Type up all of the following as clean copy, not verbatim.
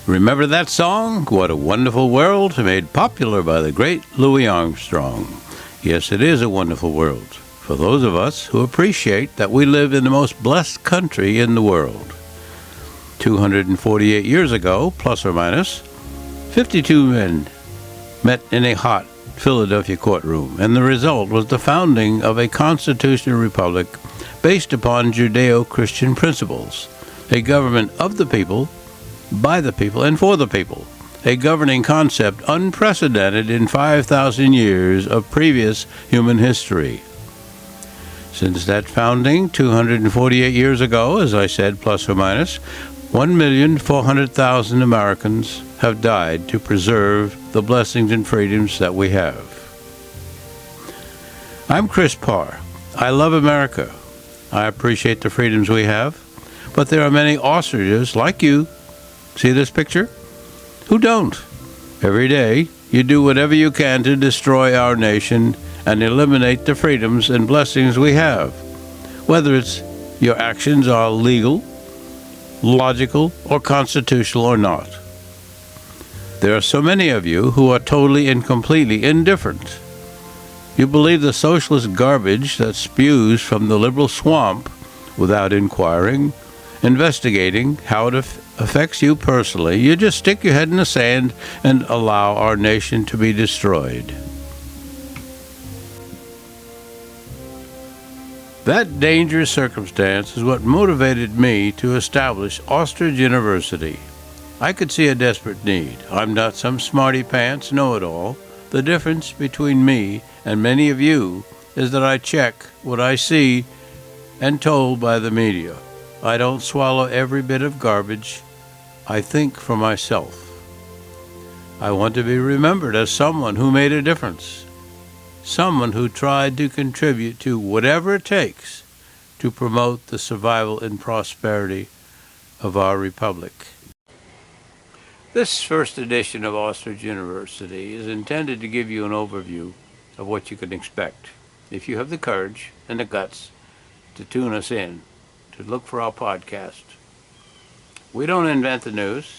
Remember that song, What a Wonderful World, made popular by the great Louis Armstrong? Yes, it is a wonderful world for those of us who appreciate that we live in the most blessed country in the world. 248 years ago, plus or minus, 52 men met in a hot Philadelphia courtroom, and the result was the founding of a constitutional republic based upon Judeo-Christian principles, a government of the people, by the people, and for the people, a governing concept unprecedented in 5,000 years of previous human history. Since that founding 248 years ago, as I said, plus or minus, 1,400,000 Americans have died to preserve the blessings and freedoms that we have. I'm Chris Parr. I love America. I appreciate the freedoms we have, but there are many ostriches like you, see this picture, who don't. Every day, you do whatever you can to destroy our nation and eliminate the freedoms and blessings we have, whether it's your actions are legal, logical, or constitutional or not. There are so many of you who are totally and completely indifferent. You believe the socialist garbage that spews from the liberal swamp without inquiring, investigating how it affects you personally. You just stick your head in the sand and allow our nation to be destroyed. That dangerous circumstance is what motivated me to establish Ostrich University. I could see a desperate need. I'm not some smarty-pants know-it-all. The difference between me and many of you is that I check what I see and told by the media. I don't swallow every bit of garbage. I think for myself. I want to be remembered as someone who made a difference, someone who tried to contribute to whatever it takes to promote the survival and prosperity of our republic. This first edition of Ostrich University is intended to give you an overview of what you can expect if you have the courage and the guts to tune us in, to look for our podcast. We don't invent the news,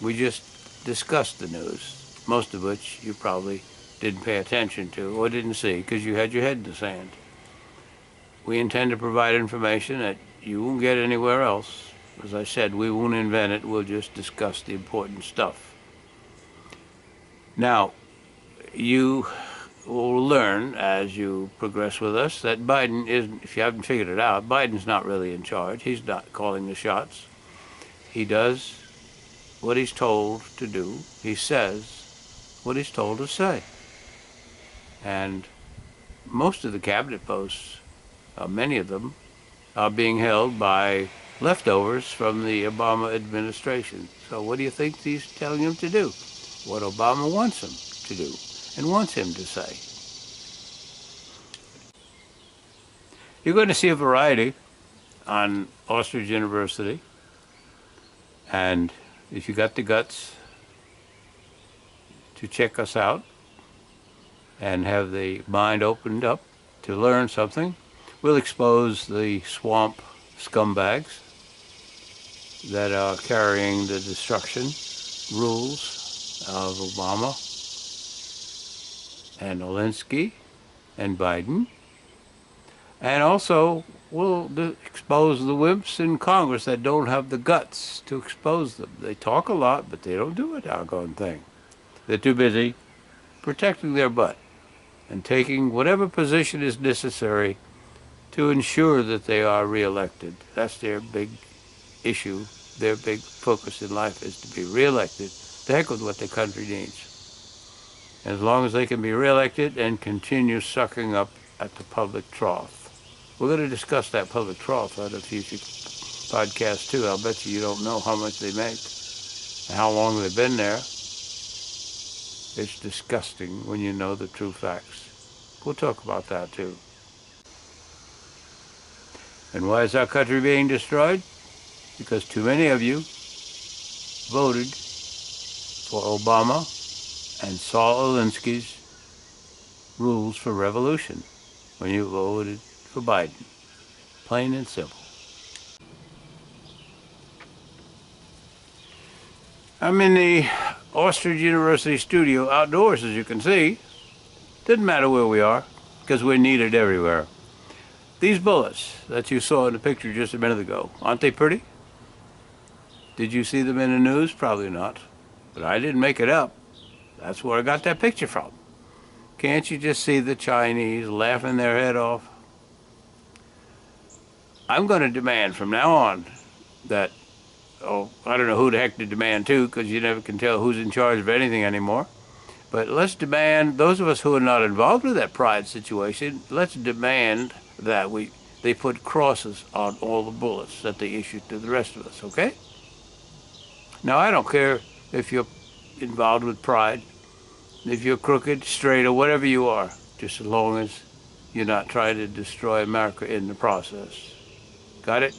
we just discuss the news, most of which you probably didn't pay attention to or didn't see because you had your head in the sand. We intend to provide information that you won't get anywhere else. As I said, we won't invent it, we'll just discuss the important stuff. Now, you will learn as you progress with us that Biden isn't, if you haven't figured it out, Biden's not really in charge. He's not calling the shots. He does what he's told to do. He says what he's told to say. And most of the cabinet posts, many of them, are being held by leftovers from the Obama administration. So what do you think he's telling him to do? What Obama wants him to do and wants him to say. You're going to see a variety on Ostrich University. And if you got the guts to check us out and have the mind opened up to learn something, we'll expose the swamp scumbags that are carrying the destruction rules of Obama and Alinsky and Biden. And also, we'll expose the wimps in Congress that don't have the guts to expose them. They talk a lot, but they don't do a doggone thing. They're too busy protecting their butt and taking whatever position is necessary to ensure that they are reelected. That's their big issue. Their big focus in life is to be reelected. The heck with what the country needs. As long as they can be reelected and continue sucking up at the public trough. We're going to discuss that public trough on a future podcast too. I'll bet you don't know how much they make and how long they've been there. It's disgusting when you know the true facts. We'll talk about that too. And why is our country being destroyed? Because too many of you voted for Obama and Saul Alinsky's rules for revolution when you voted for Biden. Plain and simple. I'm in the Ostrich University studio outdoors, as you can see. Doesn't matter where we are, because we're needed everywhere. These bullets that you saw in the picture just a minute ago, aren't they pretty? Did you see them in the news? Probably not. But I didn't make it up. That's where I got that picture from. Can't you just see the Chinese laughing their head off? I'm going to demand from now on that, I don't know who the heck to demand to, because you never can tell who's in charge of anything anymore. But let's demand, those of us who are not involved with that pride situation, let's demand that they put crosses on all the bullets that they issue to the rest of us, okay? Now, I don't care if you're involved with pride, if you're crooked, straight, or whatever you are, just as long as you're not trying to destroy America in the process. Got it?